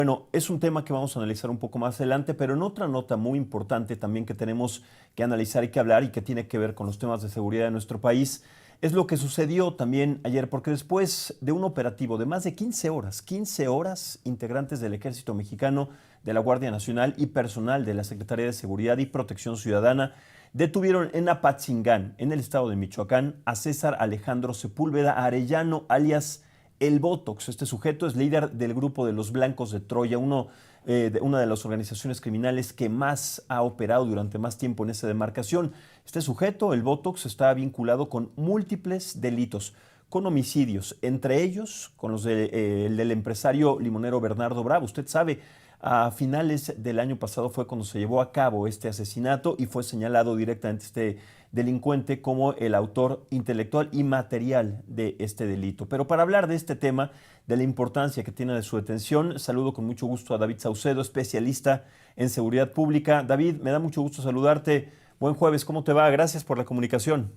Bueno, es un tema que vamos a analizar un poco más adelante, pero en otra nota muy importante también que tenemos que analizar y que hablar y que tiene que ver con los temas de seguridad de nuestro país, es lo que sucedió también ayer, porque después de un operativo de más de 15 horas, integrantes del Ejército Mexicano, de la Guardia Nacional y personal de la Secretaría de Seguridad y Protección Ciudadana detuvieron en Apatzingán, en el estado de Michoacán, a César Alejandro Sepúlveda Arellano, alias el Botox. Este sujeto es líder del grupo de los Blancos de Troya, una de las organizaciones criminales que más ha operado durante más tiempo en esa demarcación. Este sujeto, el Botox, está vinculado con múltiples delitos, con homicidios, entre ellos con el del empresario limonero Bernardo Bravo. Usted sabe, a finales del año pasado fue cuando se llevó a cabo este asesinato y fue señalado directamente este delincuente como el autor intelectual y material de este delito. Pero para hablar de este tema, de la importancia que tiene de su detención, saludo con mucho gusto a David Saucedo, especialista en seguridad pública. David, me da mucho gusto saludarte. Buen jueves, ¿cómo te va? Gracias por la comunicación.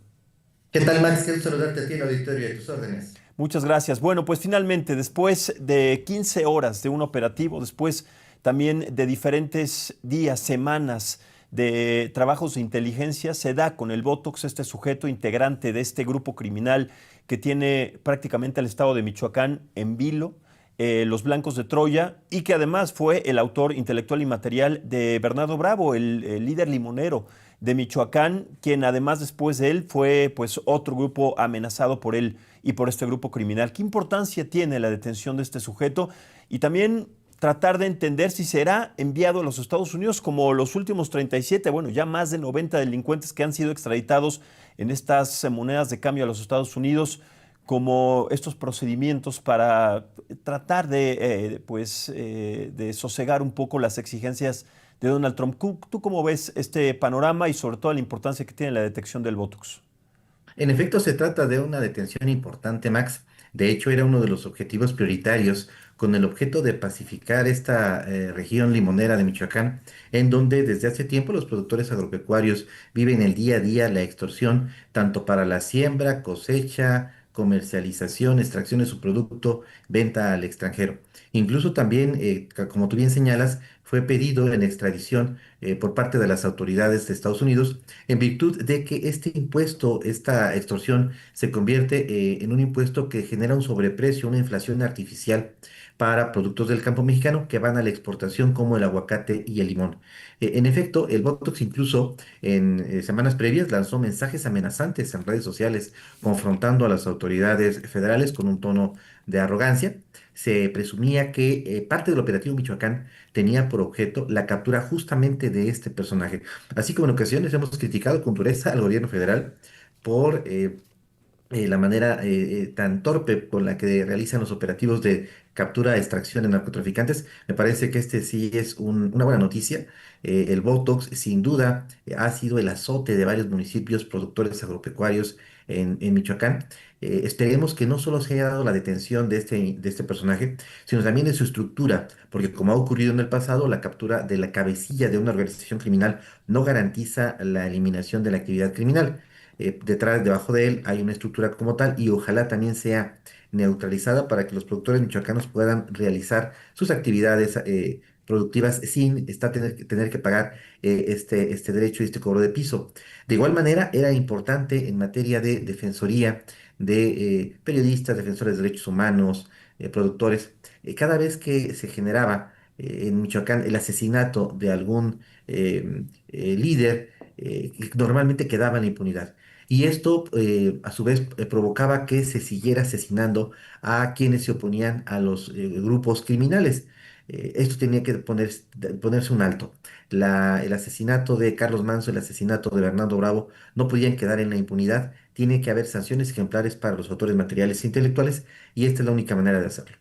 ¿Qué tal, Max? Quiero saludarte a ti en el auditorio y a tus órdenes. Muchas gracias. Bueno, pues finalmente, después de 15 horas de un operativo, después también de diferentes días, semanas de trabajos de inteligencia, se da con el Botox, este sujeto integrante de este grupo criminal que tiene prácticamente al estado de Michoacán en vilo, los Blancos de Troya, y que además fue el autor intelectual y material de Bernardo Bravo, el líder limonero de Michoacán, quien además después de él fue pues otro grupo amenazado por él y por este grupo criminal. ¿Qué importancia tiene la detención de este sujeto? Y también tratar de entender si será enviado a los Estados Unidos como los últimos 37, bueno, ya más de 90 delincuentes que han sido extraditados en estas monedas de cambio a los Estados Unidos, como estos procedimientos para tratar de sosegar un poco las exigencias de Donald Trump. ¿Tú cómo ves este panorama y sobre todo la importancia que tiene la detección del Botox? En efecto, se trata de una detención importante, Max. De hecho, era uno de los objetivos prioritarios con el objeto de pacificar esta región limonera de Michoacán, en donde desde hace tiempo los productores agropecuarios viven el día a día la extorsión, tanto para la siembra, cosecha, comercialización, extracción de su producto, venta al extranjero. Incluso también, como tú bien señalas, fue pedido en extradición por parte de las autoridades de Estados Unidos en virtud de que este impuesto, esta extorsión, se convierte en un impuesto que genera un sobreprecio, una inflación artificial para productos del campo mexicano que van a la exportación como el aguacate y el limón. En efecto, el Botox incluso en semanas previas lanzó mensajes amenazantes en redes sociales confrontando a las autoridades federales con un tono de arrogancia. Se presumía que parte del operativo Michoacán tenía por objeto la captura justamente de este personaje. Así como en ocasiones hemos criticado con dureza al gobierno federal por la manera tan torpe con la que realizan los operativos de captura, extracción de narcotraficantes, me parece que este sí es una buena noticia. El Botox, sin duda, ha sido el azote de varios municipios productores agropecuarios en Michoacán. Esperemos que no solo se haya dado la detención de este personaje, sino también de su estructura, porque como ha ocurrido en el pasado, la captura de la cabecilla de una organización criminal no garantiza la eliminación de la actividad criminal. Detrás, debajo de él, hay una estructura como tal y ojalá también sea neutralizada para que los productores michoacanos puedan realizar sus actividades productivas sin tener que pagar este derecho y este cobro de piso. De igual manera, era importante en materia de defensoría de periodistas, defensores de derechos humanos, productores, cada vez que se generaba en Michoacán el asesinato de algún líder, normalmente quedaba en la impunidad. Y esto, a su vez, provocaba que se siguiera asesinando a quienes se oponían a los grupos criminales. Esto tenía que ponerse un alto. El asesinato de Carlos Manso, el asesinato de Bernardo Bravo, no podían quedar en la impunidad. Tiene que haber sanciones ejemplares para los autores materiales e intelectuales, y esta es la única manera de hacerlo.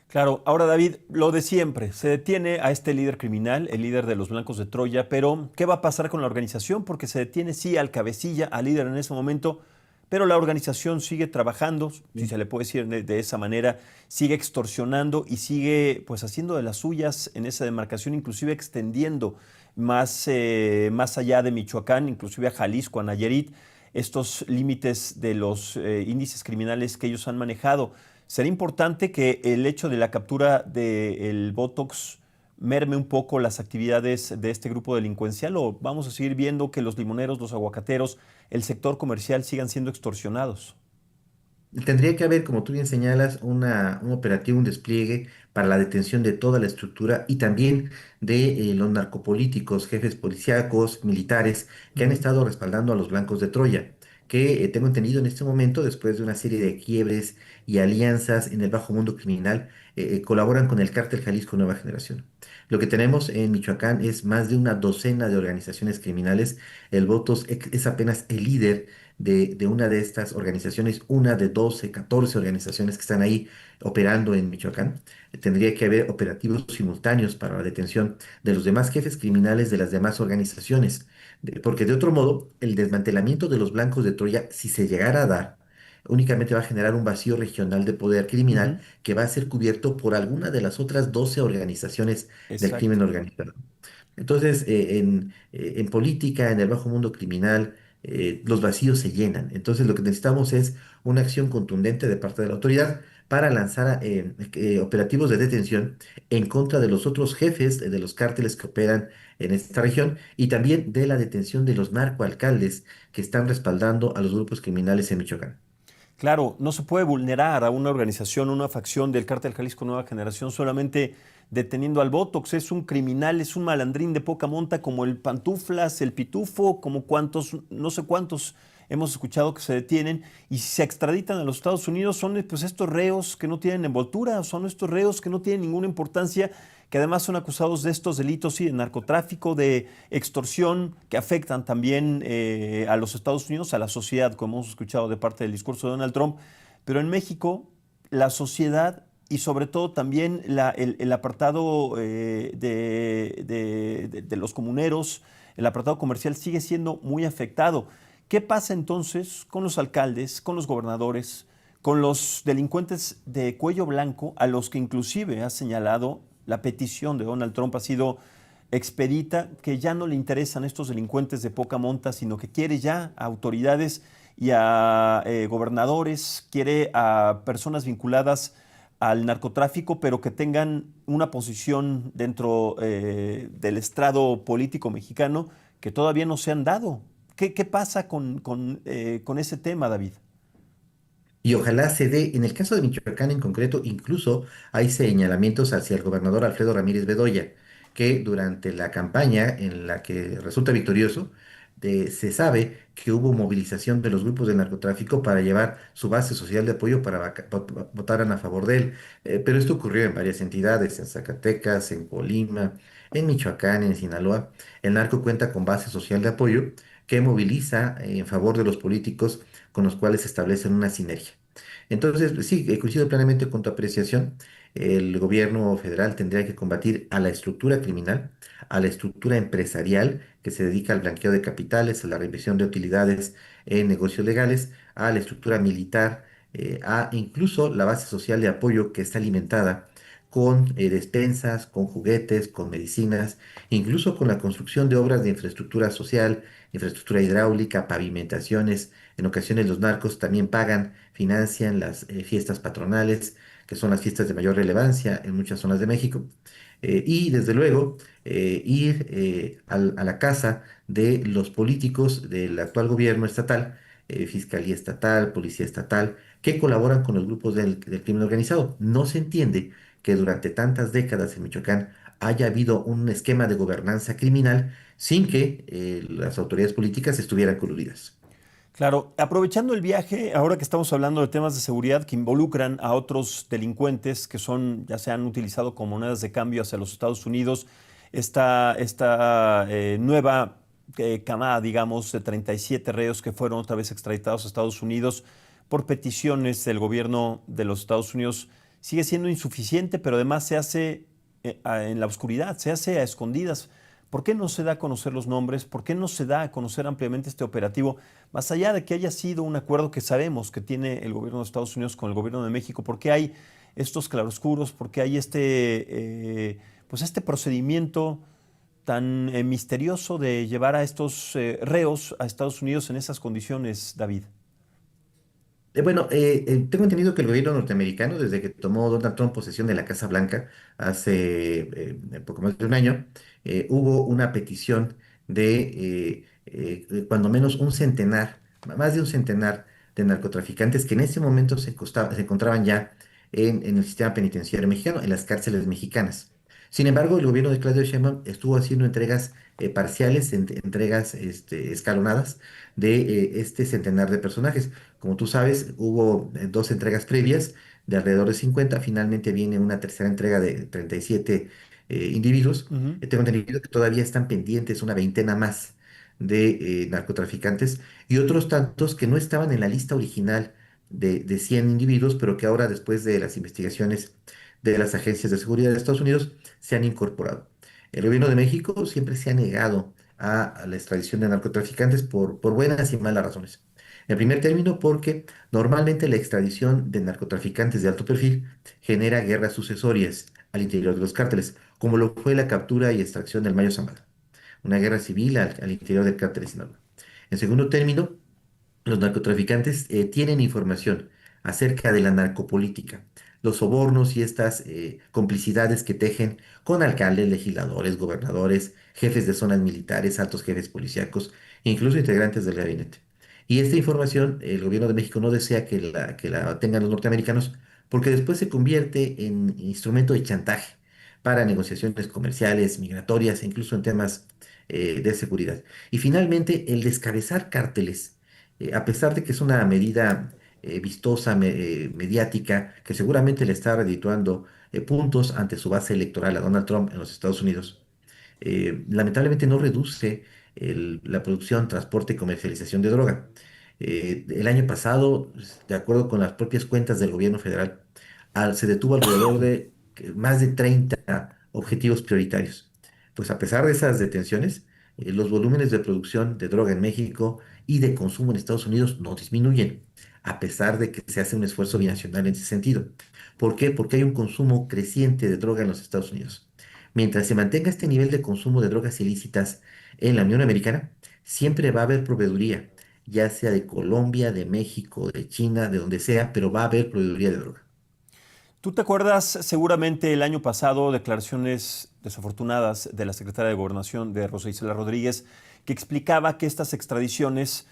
Claro, ahora David, lo de siempre, se detiene a este líder criminal, el líder de los Blancos de Troya, pero ¿qué va a pasar con la organización? Porque se detiene sí al cabecilla, al líder en ese momento, pero la organización sigue trabajando, si se le puede decir de esa manera, sigue extorsionando y sigue pues haciendo de las suyas en esa demarcación, inclusive extendiendo más allá de Michoacán, inclusive a Jalisco, a Nayarit, estos límites de los índices criminales que ellos han manejado. ¿Será importante que el hecho de la captura del Botox merme un poco las actividades de este grupo delincuencial o vamos a seguir viendo que los limoneros, los aguacateros, el sector comercial sigan siendo extorsionados? Tendría que haber, como tú bien señalas, un operativo, un despliegue para la detención de toda la estructura y también de los narcopolíticos, jefes policíacos, militares que han Ujú, estado respaldando a los blancos de Troya, que tengo entendido en este momento, después de una serie de quiebres y alianzas en el bajo mundo criminal, colaboran con el cártel Jalisco Nueva Generación. Lo que tenemos en Michoacán es más de una docena de organizaciones criminales. El Votos es apenas el líder de una de estas organizaciones, una de 12, 14 organizaciones que están ahí operando en Michoacán. Tendría que haber operativos simultáneos para la detención de los demás jefes criminales de las demás organizaciones, porque de otro modo, el desmantelamiento de los blancos de Troya, si se llegara a dar, únicamente va a generar un vacío regional de poder criminal ujú, que va a ser cubierto por alguna de las otras 12 organizaciones del exacto. crimen organizado. Entonces, en política, en el bajo mundo criminal, los vacíos se llenan. Entonces, lo que necesitamos es una acción contundente de parte de la autoridad para lanzar operativos de detención en contra de los otros jefes de los cárteles que operan en esta región y también de la detención de los narcoalcaldes que están respaldando a los grupos criminales en Michoacán. Claro, no se puede vulnerar a una organización, una facción del Cártel Jalisco Nueva Generación solamente deteniendo al Botox. Es un criminal, es un malandrín de poca monta como el Pantuflas, el Pitufo, como cuantos, no sé cuántos hemos escuchado que se detienen y si se extraditan a los Estados Unidos son pues estos reos que no tienen envoltura, son estos reos que no tienen ninguna importancia, que además son acusados de estos delitos sí, de narcotráfico, de extorsión, que afectan también a los Estados Unidos, a la sociedad, como hemos escuchado de parte del discurso de Donald Trump. Pero en México, la sociedad y sobre todo también el apartado de los comuneros, el apartado comercial sigue siendo muy afectado. ¿Qué pasa entonces con los alcaldes, con los gobernadores, con los delincuentes de cuello blanco, a los que inclusive ha señalado la petición de Donald Trump ha sido expedita, que ya no le interesan estos delincuentes de poca monta, sino que quiere ya a autoridades y a gobernadores, quiere a personas vinculadas al narcotráfico, pero que tengan una posición dentro del estrado político mexicano que todavía no se han dado? ¿Qué pasa con ese tema, David? Y ojalá se dé, en el caso de Michoacán en concreto, incluso hay señalamientos hacia el gobernador Alfredo Ramírez Bedoya, que durante la campaña en la que resulta victorioso, se sabe que hubo movilización de los grupos de narcotráfico para llevar su base social de apoyo para votaran a favor de él. Pero esto ocurrió en varias entidades, en Zacatecas, en Colima, en Michoacán, en Sinaloa. El narco cuenta con base social de apoyo que moviliza en favor de los políticos con los cuales establecen una sinergia. Entonces, pues sí, coincido plenamente con tu apreciación. El gobierno federal tendría que combatir a la estructura criminal, a la estructura empresarial que se dedica al blanqueo de capitales, a la revisión de utilidades en negocios legales, a la estructura militar, a incluso la base social de apoyo que está alimentada con despensas, con juguetes, con medicinas, incluso con la construcción de obras de infraestructura social, infraestructura hidráulica, pavimentaciones. En ocasiones los narcos también pagan, financian las fiestas patronales, que son las fiestas de mayor relevancia en muchas zonas de México. Y desde luego ir a la casa de los políticos del actual gobierno estatal, Fiscalía Estatal, Policía Estatal, que colaboran con los grupos del crimen organizado. No se entiende que durante tantas décadas en Michoacán haya habido un esquema de gobernanza criminal sin que las autoridades políticas estuvieran coludidas. Claro, aprovechando el viaje, ahora que estamos hablando de temas de seguridad que involucran a otros delincuentes que son, ya se han utilizado como monedas de cambio hacia los Estados Unidos, esta nueva camada, digamos, de 37 reos que fueron otra vez extraditados a Estados Unidos por peticiones del gobierno de los Estados Unidos, sigue siendo insuficiente, pero además se hace en la oscuridad, se hace a escondidas. ¿Por qué no se da a conocer los nombres? ¿Por qué no se da a conocer ampliamente este operativo? Más allá de que haya sido un acuerdo que sabemos que tiene el gobierno de Estados Unidos con el gobierno de México, ¿por qué hay estos claroscuros? ¿Por qué hay pues este procedimiento tan misterioso de llevar a estos reos a Estados Unidos en esas condiciones, David? Tengo entendido que el gobierno norteamericano, desde que tomó Donald Trump posesión de la Casa Blanca hace poco más de un año, hubo una petición de cuando menos un centenar, más de un centenar de narcotraficantes que en ese momento se encontraban ya en el sistema penitenciario mexicano, en las cárceles mexicanas. Sin embargo, el gobierno de Claudio Sheinbaum estuvo haciendo entregas parciales, entregas escalonadas de este centenar de personajes. Como tú sabes, hubo dos entregas previas de alrededor de 50. Finalmente viene una tercera entrega de 37 individuos. Ujú. Tengo entendido que todavía están pendientes una veintena más de narcotraficantes y otros tantos que no estaban en la lista original de 100 individuos, pero que ahora, después de las investigaciones de las agencias de seguridad de Estados Unidos, se han incorporado. El gobierno de México siempre se ha negado a la extradición de narcotraficantes por buenas y malas razones. En primer término, porque normalmente la extradición de narcotraficantes de alto perfil genera guerras sucesorias al interior de los cárteles, como lo fue la captura y extracción del Mayo Zambada, una guerra civil al interior del cártel de Sinaloa. En segundo término, los narcotraficantes tienen información acerca de la narcopolítica, los sobornos y estas complicidades que tejen con alcaldes, legisladores, gobernadores, jefes de zonas militares, altos jefes policíacos, e incluso integrantes del gabinete. Y esta información el gobierno de México no desea que la tengan los norteamericanos porque después se convierte en instrumento de chantaje para negociaciones comerciales, migratorias e incluso en temas de seguridad. Y finalmente, el descabezar cárteles a pesar de que es una medida vistosa, mediática, que seguramente le está redituando puntos ante su base electoral a Donald Trump en los Estados Unidos, lamentablemente no reduce la producción, transporte y comercialización de droga. El año pasado, de acuerdo con las propias cuentas del gobierno federal, se detuvo alrededor de más de 30 objetivos prioritarios. Pues a pesar de esas detenciones, los volúmenes de producción de droga en México y de consumo en Estados Unidos no disminuyen, a pesar de que se hace un esfuerzo binacional en ese sentido. ¿Por qué? Porque hay un consumo creciente de droga en los Estados Unidos. Mientras se mantenga este nivel de consumo de drogas ilícitas en la Unión Americana, siempre va a haber proveeduría, ya sea de Colombia, de México, de China, de donde sea, pero va a haber proveeduría de droga. ¿Tú te acuerdas seguramente el año pasado declaraciones desafortunadas de la secretaria de Gobernación de Rosa Isela Rodríguez que explicaba que estas extradiciones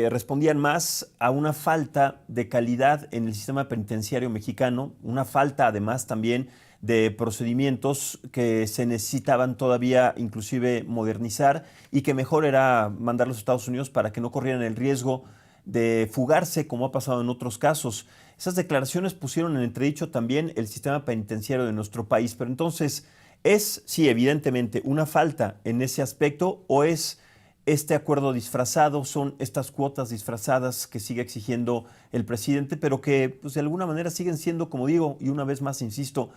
respondían más a una falta de calidad en el sistema penitenciario mexicano, una falta además también de procedimientos que se necesitaban todavía inclusive modernizar y que mejor era mandarlos a Estados Unidos para que no corrieran el riesgo de fugarse como ha pasado en otros casos? Esas declaraciones pusieron en entredicho también el sistema penitenciario de nuestro país, pero entonces, ¿es, sí, evidentemente, una falta en ese aspecto o es este acuerdo disfrazado, son estas cuotas disfrazadas que sigue exigiendo el presidente, pero que pues, de alguna manera siguen siendo, como digo, y una vez más insisto,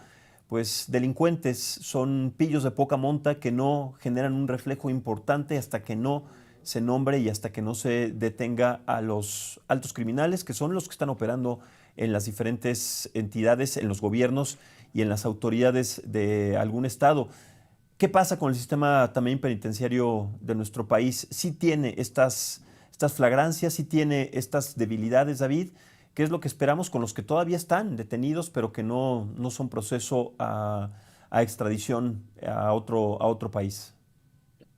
pues delincuentes, son pillos de poca monta que no generan un reflejo importante hasta que no se nombre y hasta que no se detenga a los altos criminales, que son los que están operando en las diferentes entidades, en los gobiernos y en las autoridades de algún estado? ¿Qué pasa con el sistema también penitenciario de nuestro país? ¿Sí tiene estas flagrancias, sí tiene estas debilidades, David? ¿Qué es lo que esperamos con los que todavía están detenidos, pero que no son proceso a extradición a otro país?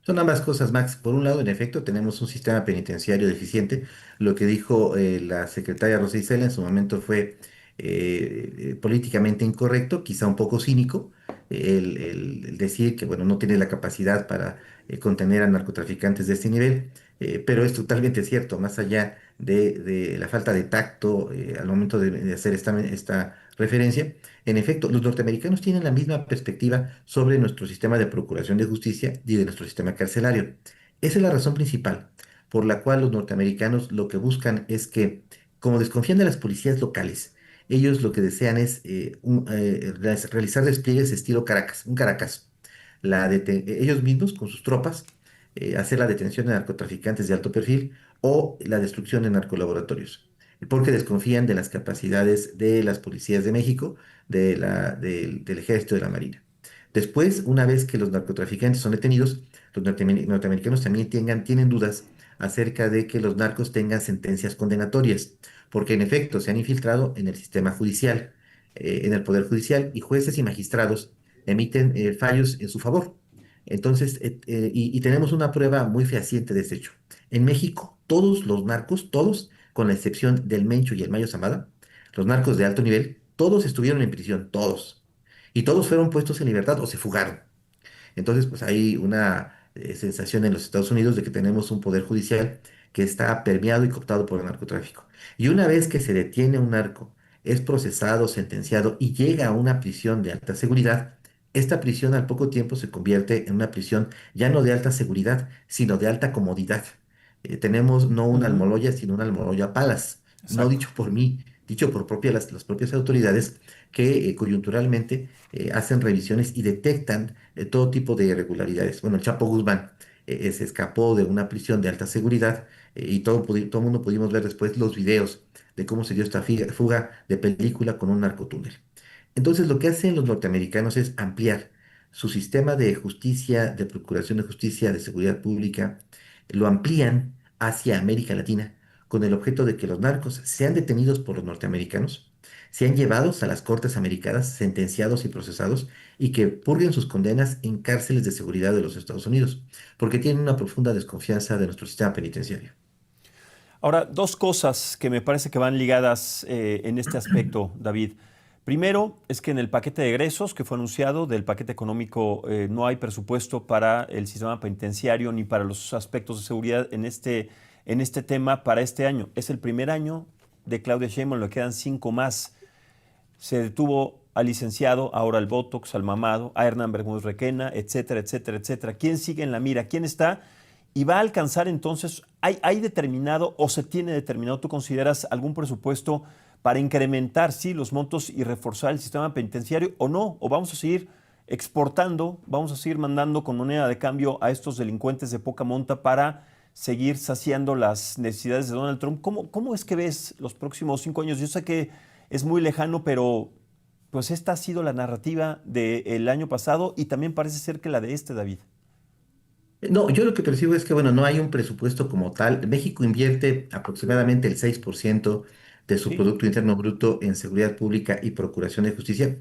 Son ambas cosas, Max. Por un lado, en efecto, tenemos un sistema penitenciario deficiente. Lo que dijo la secretaria Rosa Isela en su momento fue políticamente incorrecto, quizá un poco cínico, el decir que bueno, no tiene la capacidad para contener a narcotraficantes de este nivel, pero es totalmente cierto, más allá de la falta de tacto al momento de hacer esta referencia. En efecto, los norteamericanos tienen la misma perspectiva sobre nuestro sistema de procuración de justicia y de nuestro sistema carcelario. Esa es la razón principal por la cual los norteamericanos lo que buscan es que, como desconfían de las policías locales, ellos lo que desean es realizar despliegues estilo Caracas, un Caracas. Ellos mismos, con sus tropas, hacer la detención de narcotraficantes de alto perfil o la destrucción de narcolaboratorios, porque desconfían de las capacidades de las policías de México, del ejército y de la marina. Después, una vez que los narcotraficantes son detenidos, los norteamericanos también tienen dudas acerca de que los narcos tengan sentencias condenatorias, porque en efecto se han infiltrado en el sistema judicial, en el Poder Judicial, y jueces y magistrados emiten fallos en su favor. Entonces, y tenemos una prueba muy fehaciente de este hecho. En México, todos los narcos, todos, con la excepción del Mencho y el Mayo Zambada, los narcos de alto nivel, todos estuvieron en prisión, todos. Y todos fueron puestos en libertad o se fugaron. Entonces, pues hay una sensación en los Estados Unidos de que tenemos un poder judicial que está permeado y cooptado por el narcotráfico. Y una vez que se detiene un narco, es procesado, sentenciado y llega a una prisión de alta seguridad, esta prisión al poco tiempo se convierte en una prisión ya no de alta seguridad, sino de alta comodidad. Tenemos no una Ujú, Almoloya, sino una Almoloya Palace. No exacto. dicho por mí, dicho por las propias autoridades que coyunturalmente hacen revisiones y detectan todo tipo de irregularidades. Bueno, el Chapo Guzmán se escapó de una prisión de alta seguridad y todo el mundo pudimos ver después los videos de cómo se dio esta fuga de película con un narcotúnel. Entonces, lo que hacen los norteamericanos es ampliar su sistema de justicia, de procuración de justicia, de seguridad pública, lo amplían hacia América Latina con el objeto de que los narcos sean detenidos por los norteamericanos, sean llevados a las cortes americanas, sentenciados y procesados, y que purguen sus condenas en cárceles de seguridad de los Estados Unidos, porque tienen una profunda desconfianza de nuestro sistema penitenciario. Ahora, dos cosas que me parece que van ligadas en este aspecto, David. Primero, es que en el paquete de egresos que fue anunciado, del paquete económico, no hay presupuesto para el sistema penitenciario ni para los aspectos de seguridad en este tema para este año. Es el primer año de Claudia Sheinbaum, le quedan 5 más. Se detuvo al licenciado, ahora al Botox, al mamado, a Hernán Bermúdez Requena, etcétera, etcétera, etcétera. ¿Quién sigue en la mira? ¿Quién está? Y va a alcanzar entonces, ¿hay determinado o se tiene determinado, tú consideras algún presupuesto para incrementar, sí, los montos y reforzar el sistema penitenciario o no? ¿O vamos a seguir exportando, vamos a seguir mandando con moneda de cambio a estos delincuentes de poca monta para seguir saciando las necesidades de Donald Trump? ¿Cómo es que ves los próximos 5 años? Yo sé que es muy lejano, pero pues esta ha sido la narrativa del año pasado y también parece ser que la de este, David. No, yo lo que percibo es que, bueno, no hay un presupuesto como tal. México invierte aproximadamente el 6% de su Sí, Producto Interno Bruto en seguridad pública y procuración de justicia,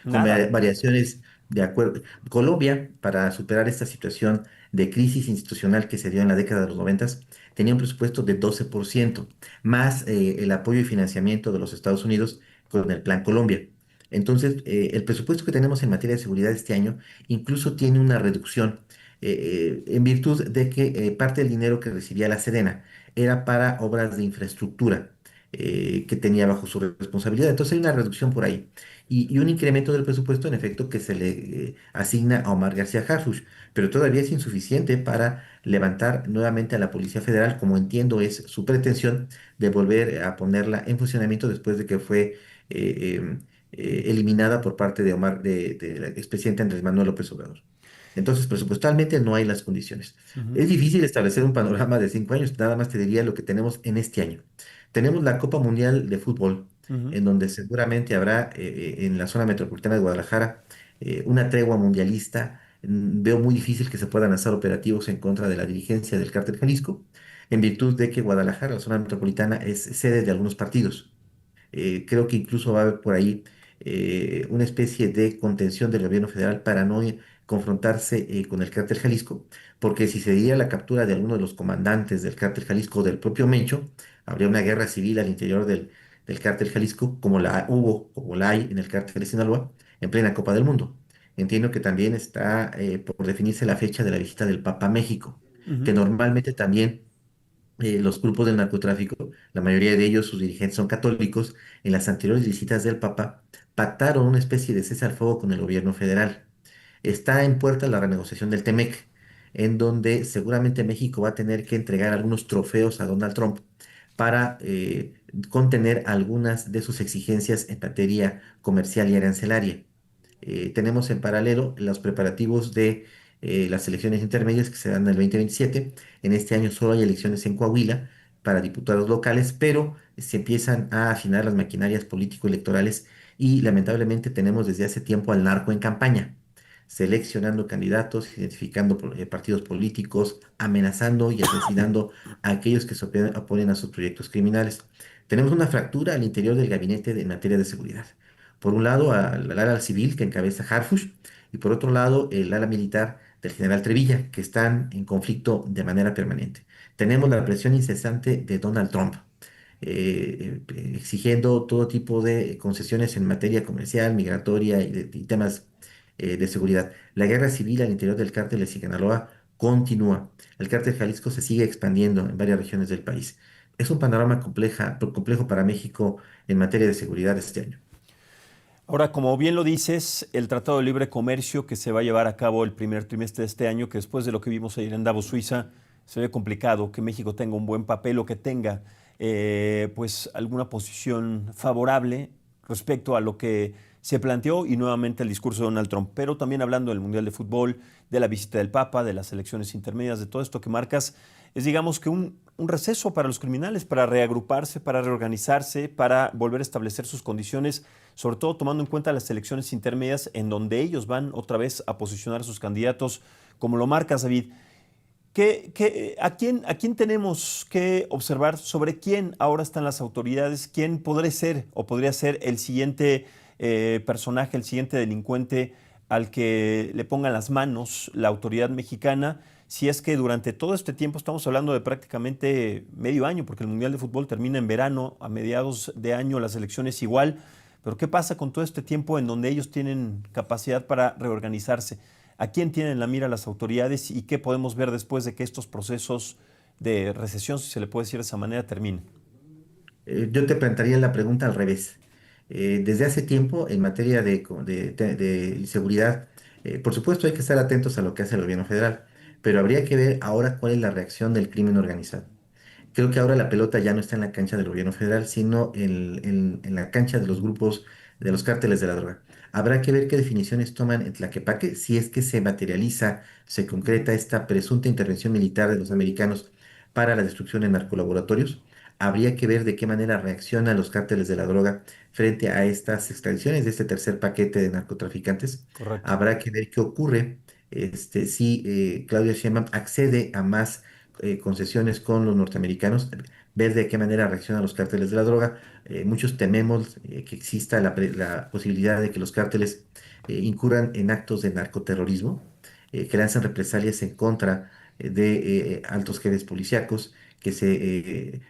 con nada. variaciones de acuerdo. Colombia, para superar esta situación de crisis institucional que se dio en la década de los 90, tenía un presupuesto de 12%, más el apoyo y financiamiento de los Estados Unidos con el Plan Colombia. Entonces, el presupuesto que tenemos en materia de seguridad este año incluso tiene una reducción en virtud de que parte del dinero que recibía la Sedena era para obras de infraestructura que tenía bajo su responsabilidad. Entonces hay una reducción por ahí y un incremento del presupuesto en efecto que se le asigna a Omar García Harfuch, pero todavía es insuficiente para levantar nuevamente a la Policía Federal, como entiendo es su pretensión de volver a ponerla en funcionamiento después de que fue eliminada por parte de Omar, del expresidente Andrés Manuel López Obrador. Entonces, presupuestalmente no hay las condiciones. Ujú, Es difícil establecer un panorama de 5 años, nada más te diría lo que tenemos en este año. Tenemos la Copa Mundial de Fútbol, ujú. en donde seguramente habrá en la zona metropolitana de Guadalajara una tregua mundialista. Veo muy difícil que se puedan hacer operativos en contra de la dirigencia del Cártel Jalisco, en virtud de que Guadalajara, la zona metropolitana, es sede de algunos partidos. Creo que incluso va a haber por ahí una especie de contención del gobierno federal para no confrontarse con el cártel Jalisco, porque si se diera la captura de alguno de los comandantes del cártel Jalisco o del propio Mencho, habría una guerra civil al interior del cártel Jalisco, como la hubo, como la hay en el cártel de Sinaloa, en plena Copa del Mundo. Entiendo que también está por definirse la fecha de la visita del Papa a México, que Ujú. normalmente también los grupos del narcotráfico, la mayoría de ellos, sus dirigentes son católicos, en las anteriores visitas del Papa, pactaron una especie de cese al fuego con el gobierno federal. Está en puerta la renegociación del TEMEC, en donde seguramente México va a tener que entregar algunos trofeos a Donald Trump para contener algunas de sus exigencias en materia comercial y arancelaria. Tenemos en paralelo los preparativos de las elecciones intermedias que se dan en el 2027. En este año solo hay elecciones en Coahuila para diputados locales, pero se empiezan a afinar las maquinarias político-electorales y lamentablemente tenemos desde hace tiempo al narco en campaña. seleccionando candidatos, identificando partidos políticos, amenazando y asesinando a aquellos que se oponen a sus proyectos criminales. Tenemos una fractura al interior del gabinete en materia de seguridad. Por un lado, al ala civil que encabeza Harfush y por otro lado, el ala militar del general Trevilla, que están en conflicto de manera permanente. Tenemos la presión incesante de Donald Trump, exigiendo todo tipo de concesiones en materia comercial, migratoria y temas de seguridad. La guerra civil al interior del cártel de Sinaloa continúa. El cártel Jalisco se sigue expandiendo en varias regiones del país. Es un panorama complejo para México en materia de seguridad este año. Ahora, como bien lo dices, el Tratado de Libre Comercio que se va a llevar a cabo el primer trimestre de este año, que después de lo que vimos ayer en Davos, Suiza, se ve complicado que México tenga un buen papel o que tenga pues alguna posición favorable respecto a lo que se planteó y nuevamente el discurso de Donald Trump. Pero también hablando del Mundial de Fútbol, de la visita del Papa, de las elecciones intermedias, de todo esto que marcas, es digamos que un receso para los criminales, para reagruparse, para reorganizarse, para volver a establecer sus condiciones, sobre todo tomando en cuenta las elecciones intermedias en donde ellos van otra vez a posicionar a sus candidatos, como lo marcas, David. A quién tenemos que observar? ¿Sobre quién ahora están las autoridades? ¿Quién podría ser o podría ser el siguiente personaje, el siguiente delincuente al que le pongan las manos la autoridad mexicana? Si es que durante todo este tiempo, estamos hablando de prácticamente medio año, porque el Mundial de Fútbol termina en verano, a mediados de año las elecciones igual, pero ¿qué pasa con todo este tiempo en donde ellos tienen capacidad para reorganizarse? ¿A quién tienen en la mira las autoridades y qué podemos ver después de que estos procesos de recesión, si se le puede decir de esa manera, terminen? Yo te plantearía la pregunta al revés. Desde hace tiempo, en materia de seguridad, por supuesto hay que estar atentos a lo que hace el gobierno federal, pero habría que ver ahora cuál es la reacción del crimen organizado. Creo que ahora la pelota ya no está en la cancha del gobierno federal, sino en la cancha de los grupos, de los cárteles de la droga. Habrá que ver qué definiciones toman en Tlaquepaque, si es que se materializa, se concreta esta presunta intervención militar de los americanos para la destrucción en narcolaboratorios. Habría que ver de qué manera reaccionan los cárteles de la droga frente a estas extradiciones de este tercer paquete de narcotraficantes. Correcto. Habrá que ver qué ocurre si Claudia Sheinbaum accede a más concesiones con los norteamericanos, ver de qué manera reaccionan los cárteles de la droga. Muchos tememos que exista la posibilidad de que los cárteles incurran en actos de narcoterrorismo, que lancen represalias en contra de altos jefes policíacos, que se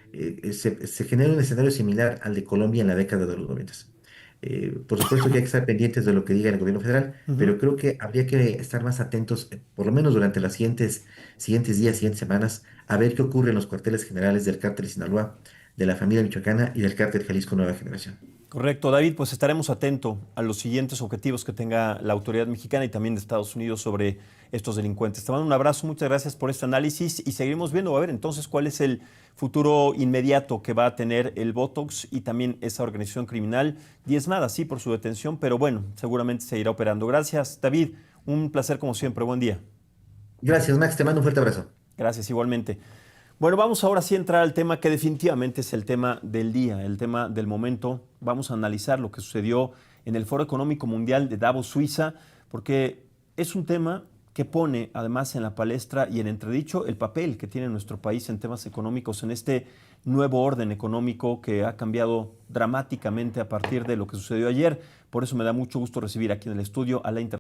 genere un escenario similar al de Colombia en la década de los 90. Por supuesto que hay que estar pendientes de lo que diga el gobierno federal, Ujú. pero creo que habría que estar más atentos, por lo menos durante las siguientes días, siguientes semanas, a ver qué ocurre en los cuarteles generales del cártel Sinaloa, de la familia michoacana y del cártel Jalisco Nueva Generación. Correcto, David, pues estaremos atentos a los siguientes objetivos que tenga la autoridad mexicana y también de Estados Unidos sobre estos delincuentes. Te mando un abrazo, muchas gracias por este análisis y seguiremos viendo, a ver, entonces, cuál es el futuro inmediato que va a tener el Botox y también esa organización criminal, diezmada, sí, por su detención, pero bueno, seguramente se irá operando. Gracias, David, un placer como siempre, buen día. Gracias, Max, te mando un fuerte abrazo. Gracias, igualmente. Bueno, vamos ahora sí a entrar al tema que definitivamente es el tema del día, el tema del momento. Vamos a analizar lo que sucedió en el Foro Económico Mundial de Davos, Suiza, porque es un tema que pone además en la palestra y en entredicho el papel que tiene nuestro país en temas económicos, en este nuevo orden económico que ha cambiado dramáticamente a partir de lo que sucedió ayer. Por eso me da mucho gusto recibir aquí en el estudio a la